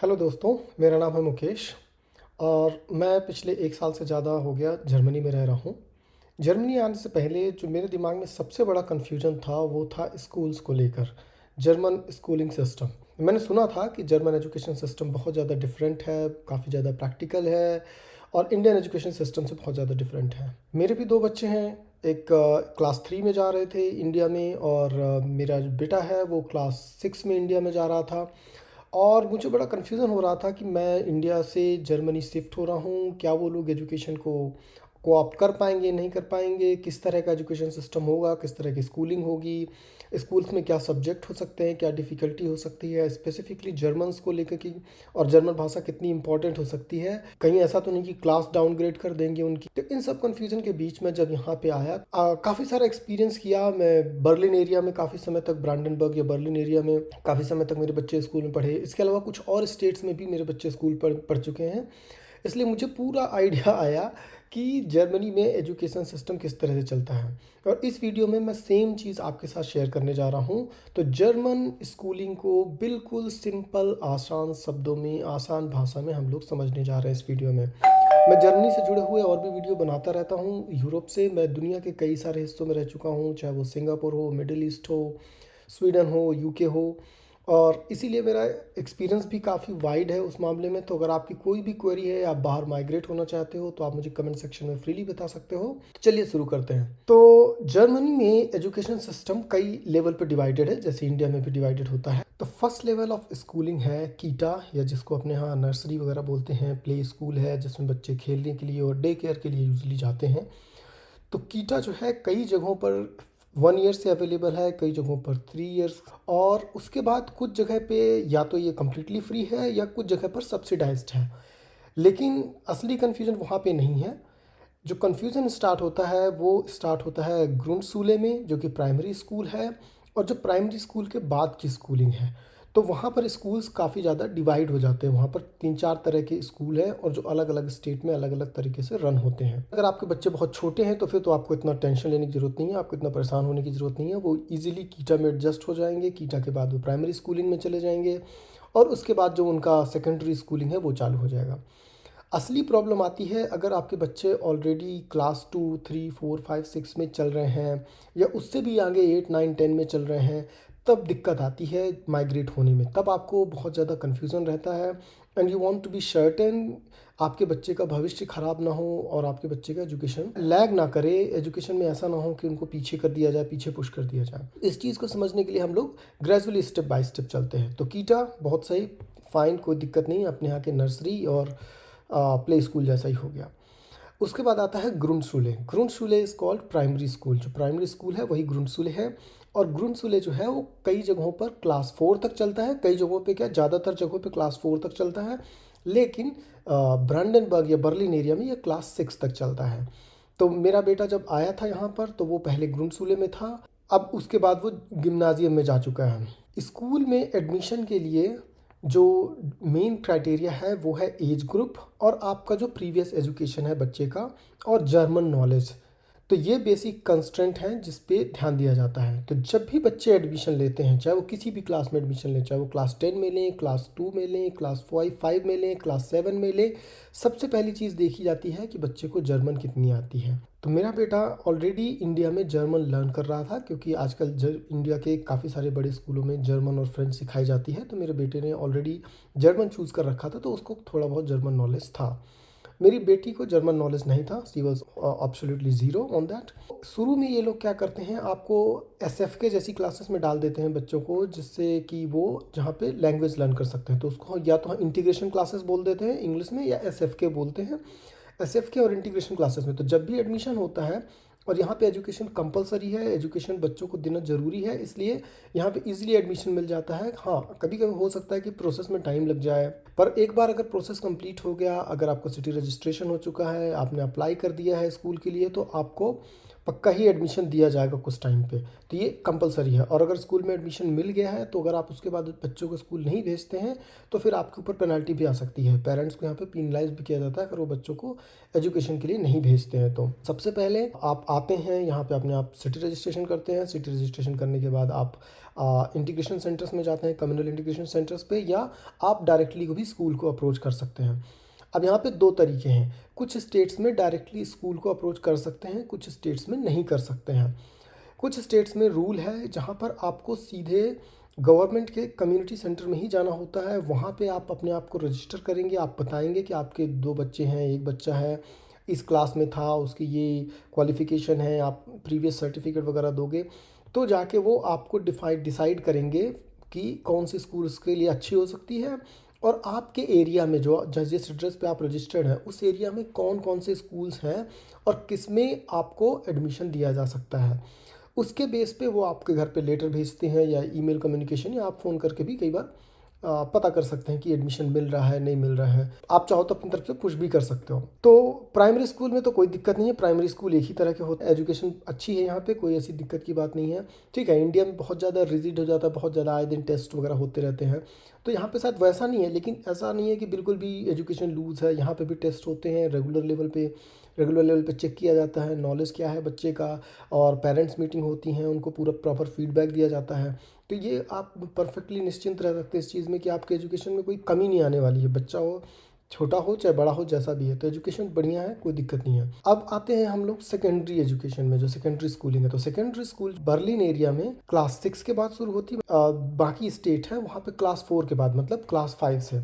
Hello दोस्तों, मेरा नाम है मुकेश और मैं पिछले 1 साल से ज़्यादा हो गया जर्मनी में रह रहा हूँ। जर्मनी आने से पहले जो मेरे दिमाग में सबसे बड़ा कन्फ्यूजन था वो था स्कूल्स को लेकर, जर्मन स्कूलिंग सिस्टम। मैंने सुना था कि जर्मन एजुकेशन सिस्टम बहुत ज़्यादा डिफरेंट है, काफ़ी ज़्यादा प्रैक्टिकल है और इंडियन एजुकेशन सिस्टम से बहुत ज़्यादा डिफरेंट है। मेरे भी 2 बच्चे हैं, एक क्लास 3 में जा रहे थे इंडिया में और मेरा जो बेटा है वो क्लास 6 में इंडिया में जा रहा था। और मुझे बड़ा कन्फ्यूज़न हो रहा था कि मैं इंडिया से जर्मनी शिफ्ट हो रहा हूँ, क्या वो लोग एजुकेशन को कोऑप्ट कर पाएंगे, नहीं कर पाएंगे, किस तरह का एजुकेशन सिस्टम होगा, किस तरह की स्कूलिंग होगी, स्कूल्स में क्या सब्जेक्ट हो सकते हैं, क्या डिफ़िकल्टी हो सकती है स्पेसिफिकली जर्मन्स को लेकर की, और जर्मन भाषा कितनी इंपॉर्टेंट हो सकती है, कहीं ऐसा तो नहीं कि क्लास डाउनग्रेड कर देंगे उनकी। तो इन सब कन्फ्यूज़न के बीच में जब यहाँ पे आया, काफ़ी सारा एक्सपीरियंस किया। मैं बर्लिन एरिया में काफ़ी समय तक, ब्रांडनबर्ग या बर्लिन एरिया में काफ़ी समय तक मेरे बच्चे स्कूल में पढ़े। इसके अलावा कुछ और स्टेट्स में भी मेरे बच्चे स्कूल पढ़ चुके हैं, इसलिए मुझे पूरा आइडिया आया कि जर्मनी में एजुकेशन सिस्टम किस तरह से चलता है। और इस वीडियो में मैं सेम चीज़ आपके साथ शेयर करने जा रहा हूँ। तो जर्मन स्कूलिंग को बिल्कुल सिंपल, आसान शब्दों में, आसान भाषा में हम लोग समझने जा रहे हैं इस वीडियो में। मैं जर्मनी से जुड़े हुए और भी वीडियो बनाता रहता हूँ। यूरोप से मैं दुनिया के कई सारे हिस्सों में रह चुका हूँ, चाहे वो सिंगापुर हो, मिडिल ईस्ट हो, स्वीडन हो, यूके हो, और इसीलिए मेरा एक्सपीरियंस भी काफ़ी वाइड है उस मामले में। तो अगर आपकी कोई भी क्वेरी है, आप बाहर माइग्रेट होना चाहते हो, तो आप मुझे कमेंट सेक्शन में फ्रीली बता सकते हो। तो चलिए शुरू करते हैं। तो जर्मनी में एजुकेशन सिस्टम कई लेवल पर डिवाइडेड है, जैसे इंडिया में भी डिवाइडेड होता है। तो फर्स्ट लेवल ऑफ स्कूलिंग है कीटा, या जिसको अपने यहाँ नर्सरी वगैरह बोलते हैं। प्ले स्कूल है जिसमें बच्चे खेलने के लिए और डे केयर के लिए यूजली जाते हैं। तो कीटा जो है कई जगहों पर 1 ईयर से अवेलेबल है, कई जगहों पर 3 ईयर्स, और उसके बाद कुछ जगह पे या तो ये कम्प्लीटली फ्री है या कुछ जगह पर सब्सिडाइज्ड है। लेकिन असली कन्फ्यूज़न वहाँ पे नहीं है। जो कन्फ्यूज़न स्टार्ट होता है वो स्टार्ट होता है ग्रुंडशूले में, जो कि प्राइमरी स्कूल है, और जो प्राइमरी स्कूल के बाद की स्कूलिंग है। तो वहाँ पर स्कूल्स काफ़ी ज़्यादा डिवाइड हो जाते हैं। वहाँ पर 3-4 तरह के स्कूल हैं और जो अलग अलग स्टेट में अलग अलग तरीके से रन होते हैं। अगर आपके बच्चे बहुत छोटे हैं तो फिर तो आपको इतना टेंशन लेने की ज़रूरत नहीं है, आपको इतना परेशान होने की ज़रूरत नहीं है। वो ईजिली कीटा में एडजस्ट हो जाएंगे, कीटा के बाद वो प्राइमरी स्कूलिंग में चले जाएंगे और उसके बाद जो उनका सेकेंडरी स्कूलिंग है वो चालू हो जाएगा। असली प्रॉब्लम आती है अगर आपके बच्चे ऑलरेडी क्लास 2, 3, 4, 5, 6 में चल रहे हैं, या उससे भी आगे 8, 9, 10 में चल रहे हैं। तब दिक्कत आती है माइग्रेट होने में, तब आपको बहुत ज़्यादा कन्फ्यूज़न रहता है। And you want to be certain आपके बच्चे का भविष्य ख़राब ना हो और आपके बच्चे का एजुकेशन लैग ना करे। एजुकेशन में ऐसा ना हो कि उनको पीछे कर दिया जाए, पीछे पुश कर दिया जाए। इस चीज़ को समझने के लिए हम लोग ग्रेजुअली स्टेप बाय स्टेप चलते हैं। तो कीटा बहुत सही, फाइन, कोई दिक्कत नहीं। अपने यहाँ के नर्सरी और प्ले स्कूल जैसा ही हो गया। उसके बाद आता है ग्रुंडशूले। ग्रुंडशूले इज़ कॉल्ड प्राइमरी स्कूल। जो प्राइमरी स्कूल है वही ग्रुंडशूले है। और ग्रुंडशूले जो है वो कई जगहों पर क्लास 4 तक चलता है, कई जगहों पे, क्या ज़्यादातर जगहों पे क्लास 4 तक चलता है। लेकिन ब्रांडनबर्ग या बर्लिन एरिया में ये क्लास 6 तक चलता है। तो मेरा बेटा जब आया था यहाँ पर तो वो पहले ग्रुंडशूले में था, अब उसके बाद वो गिम्नाजियम में जा चुका है। स्कूल में एडमिशन के लिए जो मेन क्राइटेरिया है वो है एज ग्रुप और आपका जो प्रीवियस एजुकेशन है बच्चे का, और जर्मन नॉलेज। तो ये बेसिक कंस्ट्रेंट हैं जिस पे ध्यान दिया जाता है। तो जब भी बच्चे एडमिशन लेते हैं, चाहे वो किसी भी क्लास में एडमिशन लें, चाहे वो क्लास 10 में लें, क्लास 2 में लें, क्लास 5 में लें, क्लास 7 में लें, सबसे पहली चीज़ देखी जाती है कि बच्चे को जर्मन कितनी आती है। तो मेरा बेटा ऑलरेडी इंडिया में जर्मन लर्न कर रहा था, क्योंकि आजकल इंडिया के काफ़ी सारे बड़े स्कूलों में जर्मन और फ्रेंच सिखाई जाती है। तो मेरे बेटे ने ऑलरेडी जर्मन चूज़ कर रखा था, तो उसको थोड़ा बहुत जर्मन नॉलेज था। मेरी बेटी को जर्मन नॉलेज नहीं था, she was absolutely zero on that. शुरू में ये लोग क्या करते हैं, आपको एस के जैसी क्लासेस में डाल देते हैं बच्चों को, जिससे कि वो जहाँ पे लैंग्वेज लर्न कर सकते हैं। तो उसको या तो इंटीग्रेशन क्लासेस बोल देते हैं इंग्लिश में, या के बोलते हैं। के और इंटीग्रेशन क्लासेस में तो जब भी एडमिशन होता है, और यहाँ पे एजुकेशन कंपलसरी है, एजुकेशन बच्चों को देना ज़रूरी है, इसलिए यहाँ पे इजीली एडमिशन मिल जाता है। हाँ, कभी कभी हो सकता है कि प्रोसेस में टाइम लग जाए, पर एक बार अगर प्रोसेस कंप्लीट हो गया, अगर आपका सिटी रजिस्ट्रेशन हो चुका है, आपने अप्लाई कर दिया है स्कूल के लिए, तो आपको पक्का ही एडमिशन दिया जाएगा कुछ टाइम पे। तो ये कंपलसरी है। और अगर स्कूल में एडमिशन मिल गया है तो अगर आप उसके बाद बच्चों को स्कूल नहीं भेजते हैं तो फिर आपके ऊपर पेनल्टी भी आ सकती है। पेरेंट्स को यहाँ पे पेनलाइज भी किया जाता है अगर वो बच्चों को एजुकेशन के लिए नहीं भेजते हैं। तो सबसे पहले आप आते हैं यहाँ पे, अपने आप सिटी रजिस्ट्रेशन करते हैं। सिटी रजिस्ट्रेशन करने के बाद आप इंटीग्रेशन सेंटर्स में जाते हैं, कम्युनल इंटीग्रेशन सेंटर्स पे, या आप डायरेक्टली भी स्कूल को अप्रोच कर सकते हैं। अब यहाँ पे दो तरीके हैं, कुछ स्टेट्स में डायरेक्टली स्कूल को अप्रोच कर सकते हैं, कुछ स्टेट्स में नहीं कर सकते हैं। कुछ स्टेट्स में रूल है जहाँ पर आपको सीधे गवर्नमेंट के कम्युनिटी सेंटर में ही जाना होता है। वहाँ पे आप अपने आप को रजिस्टर करेंगे, आप बताएंगे कि आपके 2 बच्चे हैं, 1 बच्चा है इस क्लास में था, उसकी ये क्वालिफ़िकेशन है, आप प्रीवियस सर्टिफिकेट वगैरह दोगे, तो जाके वो आपको डिसाइड करेंगे कि कौन सी स्कूल उसके लिए अच्छी हो सकती है, और आपके एरिया में जो जिस एड्रेस पे आप रजिस्टर्ड हैं उस एरिया में कौन कौन से स्कूल्स हैं और किस में आपको एडमिशन दिया जा सकता है। उसके बेस पे वो आपके घर पे लेटर भेजते हैं या ईमेल कम्युनिकेशन, या आप फ़ोन करके भी कई बार पता कर सकते हैं कि एडमिशन मिल रहा है नहीं मिल रहा है। आप चाहो तो अपनी तरफ से पुश भी कर सकते हो। तो प्राइमरी स्कूल में तो कोई दिक्कत नहीं है, प्राइमरी स्कूल एक ही तरह के होते हैं, एजुकेशन अच्छी है यहाँ पे, कोई ऐसी दिक्कत की बात नहीं है। ठीक है, इंडिया में बहुत ज़्यादा रिजिड हो जाता है, बहुत ज़्यादा आए दिन टेस्ट वगैरह होते रहते हैं, तो यहाँ पे शायद वैसा नहीं है, लेकिन ऐसा नहीं है कि बिल्कुल भी एजुकेशन लूज़ है। यहाँ पे भी टेस्ट होते हैं रेगुलर लेवल पे चेक किया जाता है नॉलेज क्या है बच्चे का, और पेरेंट्स मीटिंग होती हैं, उनको पूरा प्रॉपर फीडबैक दिया जाता है। तो ये आप परफेक्टली निश्चिंत रह सकते हैं इस चीज़ में कि आपके एजुकेशन में कोई कमी नहीं आने वाली है, बच्चा हो छोटा हो चाहे बड़ा हो जैसा भी है, तो एजुकेशन बढ़िया है, कोई दिक्कत नहीं है। अब आते हैं हम लोग सेकेंडरी एजुकेशन में, जो सेकेंडरी स्कूलिंग है। तो सेकेंडरी स्कूल बर्लिन एरिया में क्लास 6 के बाद शुरू होती है, बाकी स्टेट है वहाँ पे क्लास 4 के बाद, मतलब क्लास 5 से।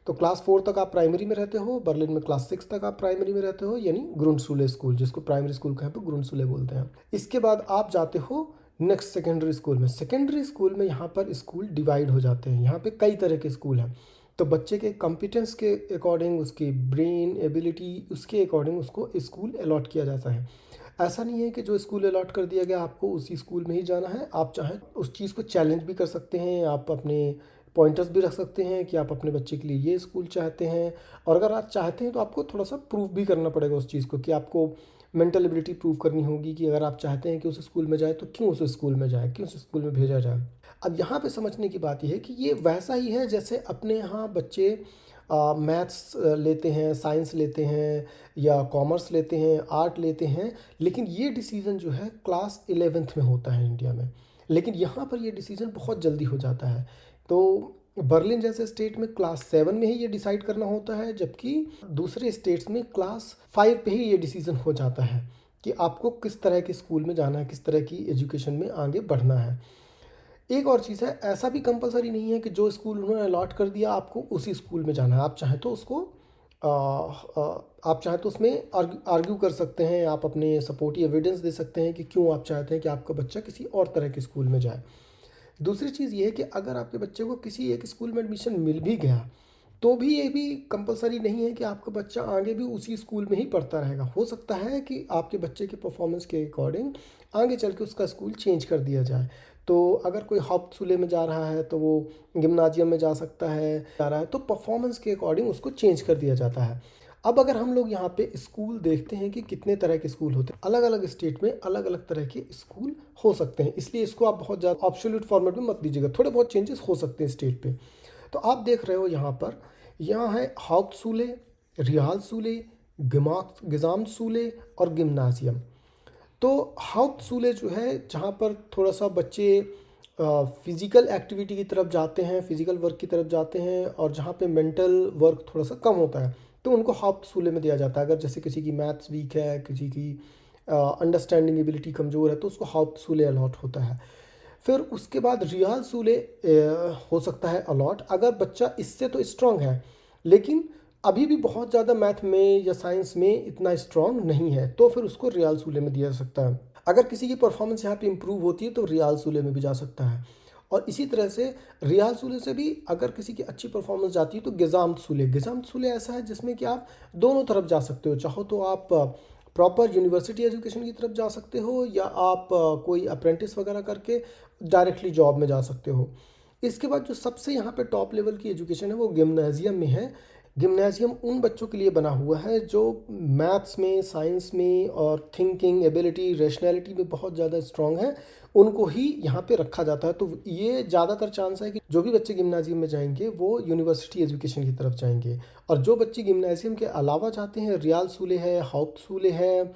तो क्लास 4 तक आप प्राइमरी में रहते हो, बर्लिन में क्लास 6 तक आप प्राइमरी में रहते हो, यानी ग्रुंडशुले स्कूल, जिसको प्राइमरी स्कूल कहीं पे ग्रुंडशुले बोलते हैं। इसके बाद आप जाते हो नेक्स्ट सेकेंडरी स्कूल में। सेकेंडरी स्कूल में यहाँ पर स्कूल डिवाइड हो जाते हैं, यहाँ पे कई तरह के स्कूल हैं। तो बच्चे के कॉम्पिटेंस के अकॉर्डिंग, उसकी ब्रेन एबिलिटी, उसके अकॉर्डिंग उसको स्कूल अलॉट किया जाता है। ऐसा नहीं है कि जो स्कूल अलॉट कर दिया गया आपको उसी स्कूल में ही जाना है, आप चाहें उस चीज़ को चैलेंज भी कर सकते हैं, आप अपने पॉइंटर्स भी रख सकते हैं कि आप अपने बच्चे के लिए ये स्कूल चाहते हैं। और अगर आप चाहते हैं तो आपको थोड़ा सा प्रूफ भी करना पड़ेगा उस चीज़ को, कि आपको मेंटल एबिलिटी प्रूव करनी होगी कि अगर आप चाहते हैं कि उस स्कूल में जाए तो क्यों उस स्कूल में जाए, क्यों उस स्कूल में भेजा जाए। अब यहाँ पे समझने की बात यह है कि ये वैसा ही है जैसे अपने यहाँ बच्चे मैथ्स लेते हैं, साइंस लेते हैं, या कॉमर्स लेते हैं, आर्ट लेते हैं, लेकिन ये डिसीज़न जो है क्लास 11th में होता है इंडिया में, लेकिन यहाँ पर ये डिसीज़न बहुत जल्दी हो जाता है। तो बर्लिन जैसे स्टेट में क्लास 7 में ही ये डिसाइड करना होता है, जबकि दूसरे स्टेट्स में क्लास 5 पे ही ये डिसीज़न हो जाता है कि आपको किस तरह के स्कूल में जाना है, किस तरह की एजुकेशन में आगे बढ़ना है। एक और चीज़ है, ऐसा भी कंपलसरी नहीं है कि जो स्कूल उन्होंने अलॉट कर दिया आपको उसी स्कूल में जाना है। आप चाहें तो उसको आप चाहें तो उसमें आर्ग्यू कर सकते हैं, आप अपने सपोर्टिव एविडेंस दे सकते हैं कि क्यों आप चाहते हैं कि आपका बच्चा किसी और तरह के स्कूल में जाए। दूसरी चीज़ ये है कि अगर आपके बच्चे को किसी एक स्कूल में एडमिशन मिल भी गया, तो भी ये भी कंपलसरी नहीं है कि आपका बच्चा आगे भी उसी स्कूल में ही पढ़ता रहेगा। हो सकता है कि आपके बच्चे के परफॉर्मेंस के अकॉर्डिंग आगे चल के उसका स्कूल चेंज कर दिया जाए। तो अगर कोई हाउप्टसुले में जा रहा है तो वो गिम्नाजियम में जा सकता है, तो परफॉर्मेंस के अकॉर्डिंग उसको चेंज कर दिया जाता है। अब अगर हम लोग यहाँ पे स्कूल देखते हैं कि कितने तरह के स्कूल होते हैं, अलग अलग स्टेट में अलग अलग तरह के स्कूल हो सकते हैं, इसलिए इसको आप बहुत ज़्यादा ऑब्सोल्यूट फॉर्मेट में मत लीजिएगा, थोड़े बहुत चेंजेस हो सकते हैं स्टेट पे। तो आप देख रहे हो यहाँ पर, यहाँ है हाउप्टसुले, रियालसुले, गिजामसुले और गिम्नाजियम। तो हाउप्टसुले जो है जहाँ पर थोड़ा सा बच्चे फिज़िकल एक्टिविटी की तरफ जाते हैं, फिज़िकल वर्क की तरफ जाते हैं, और जहाँ पे मेंटल वर्क थोड़ा सा कम होता है, तो उनको हाउप्टसुले में दिया जाता है। अगर जैसे किसी की मैथ्स वीक है, किसी की अंडरस्टैंडिंग एबिलिटी कमज़ोर है, तो उसको हाउप्टसुले अलॉट होता है। फिर उसके बाद रियालसुले हो सकता है अलॉट, अगर बच्चा इससे तो स्ट्रांग है लेकिन अभी भी बहुत ज़्यादा मैथ में या साइंस में इतना स्ट्रांग नहीं है, तो फिर उसको रियालसुले में दिया जा सकता है। अगर किसी की परफॉर्मेंस यहाँ पे इम्प्रूव होती है तो रियालसुले में भी जा सकता है। और इसी तरह से रियालसुले से भी अगर किसी की अच्छी परफॉर्मेंस जाती है तो गिजामतसुले ऐसा है जिसमें कि आप दोनों तरफ जा सकते हो। चाहो तो आप प्रॉपर यूनिवर्सिटी एजुकेशन की तरफ जा सकते हो, या आप कोई अप्रेंटिस वगैरह करके डायरेक्टली जॉब में जा सकते हो। इसके बाद जो सबसे यहाँ पे टॉप लेवल की एजुकेशन है वो गिम्नाजियम में है। गिम्नाजियम उन बच्चों के लिए बना हुआ है जो मैथ्स में, साइंस में और थिंकिंग एबिलिटी, रैशनैलिटी में बहुत ज़्यादा स्ट्रांग है, उनको ही यहाँ पे रखा जाता है। तो ये ज़्यादातर चांस है कि जो भी बच्चे गिम्नाजियम में जाएंगे वो यूनिवर्सिटी एजुकेशन की तरफ जाएंगे। और जो बच्चे गिम्नाजियम के अलावा जाते हैं, रियालसुले है, हाउप्टसुले है,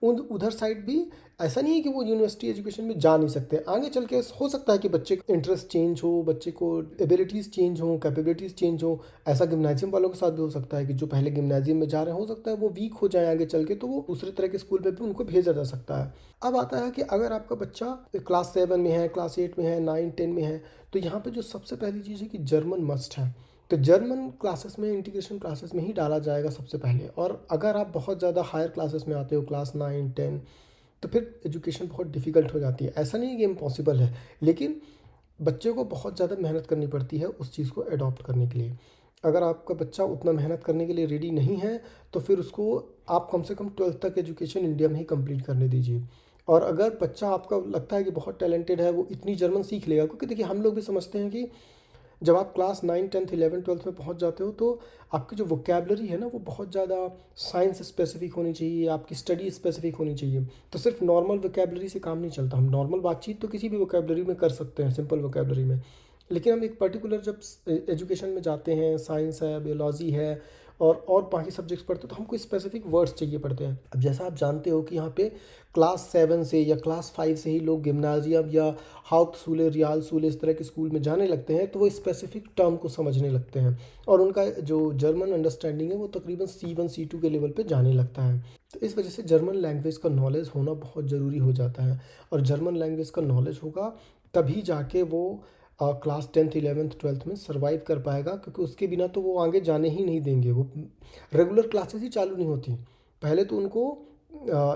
उधर साइड भी ऐसा नहीं है कि वो यूनिवर्सिटी एजुकेशन में जा नहीं सकते। आगे चल के हो सकता है कि बच्चे का इंटरेस्ट चेंज हो, बच्चे को एबिलिटीज़ चेंज हो, कैपेबिलिटीज़ चेंज हो। ऐसा गिम्नाजियम वालों के साथ भी हो सकता है कि जो पहले गिम्नाजियम में जा रहे हैं, हो सकता है वो वीक हो जाए आगे चल के, तो वो दूसरे तरह के स्कूल में भी उनको भेजा जा सकता है। अब आता है कि अगर आपका बच्चा क्लास 7 में है, क्लास 8 में है, 9, 10 में है, तो यहाँ पे जो सबसे पहली चीज़ है कि जर्मन मस्ट है। तो जर्मन क्लासेस में, इंटीग्रेशन क्लासेस में ही डाला जाएगा सबसे पहले। और अगर आप बहुत ज़्यादा हायर क्लासेस में आते हो, क्लास 9, 10, तो फिर एजुकेशन बहुत डिफ़िकल्ट हो जाती है। ऐसा नहीं है कि इम्पॉसिबल है, लेकिन बच्चे को बहुत ज़्यादा मेहनत करनी पड़ती है उस चीज़ को अडॉप्ट करने के लिए। अगर आपका बच्चा उतना मेहनत करने के लिए रेडी नहीं है, तो फिर उसको आप कम से कम 12th तक एजुकेशन इंडिया में ही कंप्लीट करने दीजिए। और अगर बच्चा आपका लगता है कि बहुत टैलेंटेड है, वो इतनी जर्मन सीख लेगा, क्योंकि देखिए हम लोग भी समझते हैं कि जब आप क्लास 9, 10th, 11, 12th में पहुंच जाते हो, तो आपकी जो वोकेबलरी है ना, वो बहुत ज़्यादा साइंस स्पेसिफिक होनी चाहिए, आपकी स्टडी स्पेसिफिक होनी चाहिए। तो सिर्फ नॉर्मल वोकेबलरी से काम नहीं चलता। हम नॉर्मल बातचीत तो किसी भी वोकेबलरी में कर सकते हैं, सिंपल वोकेबलरी में, लेकिन हम एक पर्टिकुलर जब एजुकेशन में जाते हैं, साइंस है, बायोलॉजी है, और बाकी सब्जेक्ट्स पढ़ते हैं, तो हमको स्पेसिफिक वर्ड्स चाहिए पड़ते हैं। अब जैसा आप जानते हो कि यहाँ पे क्लास 7 से या क्लास 5 से ही लोग गिम्नाजियम या हाउक्सशूले, रियालशूले इस तरह के स्कूल में जाने लगते हैं, तो वो स्पेसिफिक टर्म को समझने लगते हैं, और उनका जो जर्मन अंडरस्टैंडिंग है वो तकरीबन C1, C2 के लेवल पे जाने लगता है। तो इस वजह से जर्मन लैंग्वेज का नॉलेज होना बहुत ज़रूरी हो जाता है। और जर्मन लैंग्वेज का नॉलेज होगा तभी जाके वो क्लास 10th, 11th, 12th में सर्वाइव कर पाएगा, क्योंकि उसके बिना तो वो आगे जाने ही नहीं देंगे। वो रेगुलर क्लासेस ही चालू नहीं होती। पहले तो उनको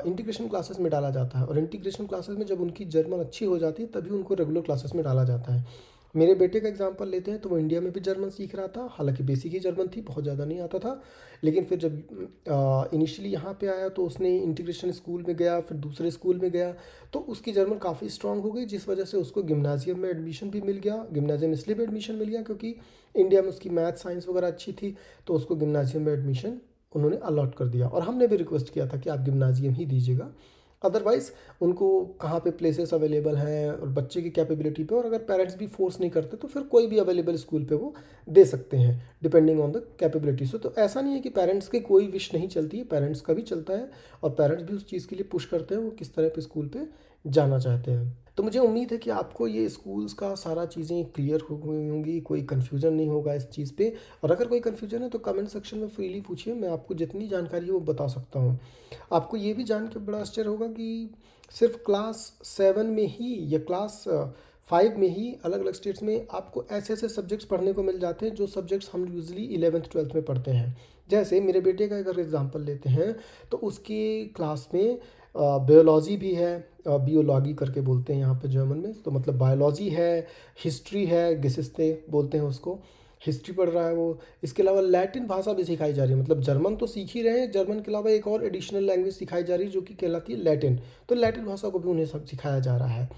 इंटीग्रेशन क्लासेस में डाला जाता है, और इंटीग्रेशन क्लासेस में जब उनकी जर्मन अच्छी हो जाती है, तभी उनको रेगुलर क्लासेस में डाला जाता है। मेरे बेटे का एग्जांपल लेते हैं, तो वो इंडिया में भी जर्मन सीख रहा था, हालांकि बेसिक ही जर्मन थी, बहुत ज़्यादा नहीं आता था। लेकिन फिर जब इनिशियली यहाँ पे आया, तो उसने इंटीग्रेशन स्कूल में गया, फिर दूसरे स्कूल में गया, तो उसकी जर्मन काफ़ी स्ट्रांग हो गई, जिस वजह से उसको गिम्नाजियम में एडमिशन भी मिल गया। गिम्नाजियम इसलिए भी एडमिशन मिल गया क्योंकि इंडिया में उसकी मैथ, साइंस वगैरह अच्छी थी, तो उसको गिम्नाजियम में एडमिशन उन्होंने अलॉट कर दिया। और हमने भी रिक्वेस्ट किया था कि आप गिम्नाजियम ही दीजिएगा, अदरवाइज़ उनको कहाँ पे प्लेसेस अवेलेबल हैं और बच्चे की कैपेबिलिटी पे, और अगर पेरेंट्स भी फोर्स नहीं करते तो फिर कोई भी अवेलेबल स्कूल पे वो दे सकते हैं, डिपेंडिंग ऑन द कैपेबिलिटी। सो तो ऐसा नहीं है कि पेरेंट्स की कोई विश नहीं चलती है, पेरेंट्स का भी चलता है, और पेरेंट्स भी उस चीज़ के लिए पुश करते हैं वो किस तरह पे स्कूल पे जाना चाहते हैं। तो मुझे उम्मीद है कि आपको ये स्कूल्स का सारा चीज़ें क्लियर हो गई होंगी, कोई कन्फ्यूज़न नहीं होगा इस चीज़ पे। और अगर कोई कन्फ्यूज़न है तो कमेंट सेक्शन में फ्रीली पूछिए, मैं आपको जितनी जानकारी है वो बता सकता हूँ। आपको ये भी जान के बड़ा आश्चर्य होगा कि सिर्फ क्लास 7 में ही या क्लास 5 में ही अलग अलग स्टेट्स में आपको ऐसे ऐसे सब्जेक्ट्स पढ़ने को मिल जाते हैं जो सब्जेक्ट्स हम यूजली 11th 12th में पढ़ते हैं। जैसे मेरे बेटे का अगर एग्जांपल लेते हैं, तो उसकी क्लास में बायोलॉजी भी है, बियोलॉगी करके बोलते हैं यहाँ पे जर्मन में, तो मतलब बायोलॉजी है, हिस्ट्री है, गेसिस्ते बोलते हैं उसको, हिस्ट्री पढ़ रहा है वो। इसके अलावा लैटिन भाषा भी सिखाई जा रही है, मतलब जर्मन तो सीख ही रहे हैं, जर्मन के अलावा एक और एडिशनल लैंग्वेज सिखाई जा रही है जो कि कहलाती है लैटिन। तो लैटिन भाषा को भी उन्हें सब सिखाया जा रहा है।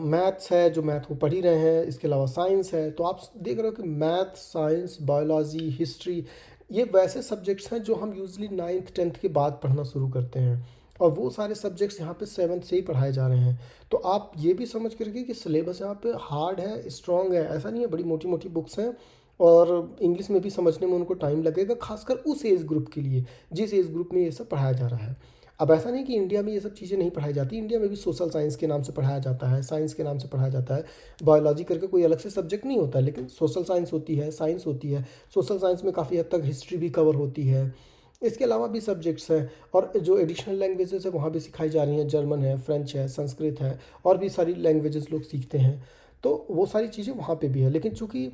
मैथ्स है, जो मैथ वो पढ़ ही रहे हैं, इसके अलावा साइंस है। तो आप देख रहे हो कि मैथ, साइंस, बायोलॉजी, हिस्ट्री, ये वैसे सब्जेक्ट्स हैं जो हम यूजली 9th 10th के बाद पढ़ना शुरू करते हैं, और वो सारे सब्जेक्ट्स यहाँ पे 7th से ही पढ़ाए जा रहे हैं। तो आप ये भी समझ के रखिए कि सिलेबस यहाँ पे हार्ड है, स्ट्रॉन्ग है, ऐसा नहीं है, बड़ी मोटी मोटी बुक्स हैं, और इंग्लिश में भी समझने में उनको टाइम लगेगा, खासकर उस एज ग्रुप के लिए जिस एज ग्रुप में ये सब पढ़ाया जा रहा है। अब ऐसा नहीं कि इंडिया में ये सब चीज़ें नहीं पढ़ाई जाती, इंडिया में भी सोशल साइंस के नाम से पढ़ाया जाता है, साइंस के नाम से पढ़ाया जाता है। बायोलॉजी करके कोई अलग से सब्जेक्ट नहीं होता, लेकिन सोशल साइंस होती है, साइंस होती है। सोशल साइंस में काफ़ी हद तक हिस्ट्री भी कवर होती है। इसके अलावा भी सब्जेक्ट्स हैं, और जो एडिशनल लैंग्वेजेस है वहाँ भी सिखाई जा रही हैं, जर्मन है, फ्रेंच है, संस्कृत है, और भी सारी लैंग्वेजेस लोग सीखते हैं। तो वो सारी चीज़ें वहाँ पे भी है, लेकिन चूँकि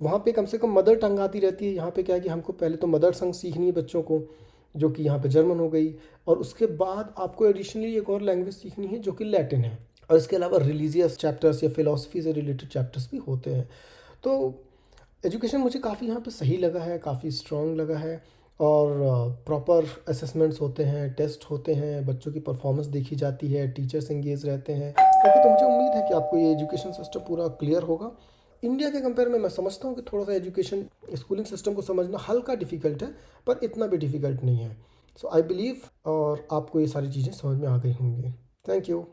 वहाँ पे कम से कम मदर टंग आती रहती है, यहाँ पे क्या है कि हमको पहले तो मदर टंग सीखनी है बच्चों को, जो कि यहाँ पे जर्मन हो गई, और उसके बाद आपको एडिशनली एक और लैंग्वेज सीखनी है जो कि लैटिन है। और इसके अलावा रिलीजियस चैप्टर्स या फिलोसफी से रिलेटेड चैप्टर्स भी होते हैं। तो एजुकेशन मुझे काफ़ी यहाँ पे सही लगा है, काफ़ी स्ट्रॉन्ग लगा है, और प्रॉपर असेसमेंट्स होते हैं, टेस्ट होते हैं, बच्चों की परफॉर्मेंस देखी जाती है, टीचर्स एंगेज रहते हैं। ओके, तो मुझे उम्मीद है कि आपको ये एजुकेशन सिस्टम पूरा क्लियर होगा। इंडिया के कंपेयर में मैं समझता हूँ कि थोड़ा सा एजुकेशन स्कूलिंग सिस्टम को समझना हल्का डिफ़िकल्ट है, पर इतना भी डिफ़िकल्ट नहीं है। सो आई बिलीव, और आपको ये सारी चीज़ें समझ में आ गई होंगी। Thank you.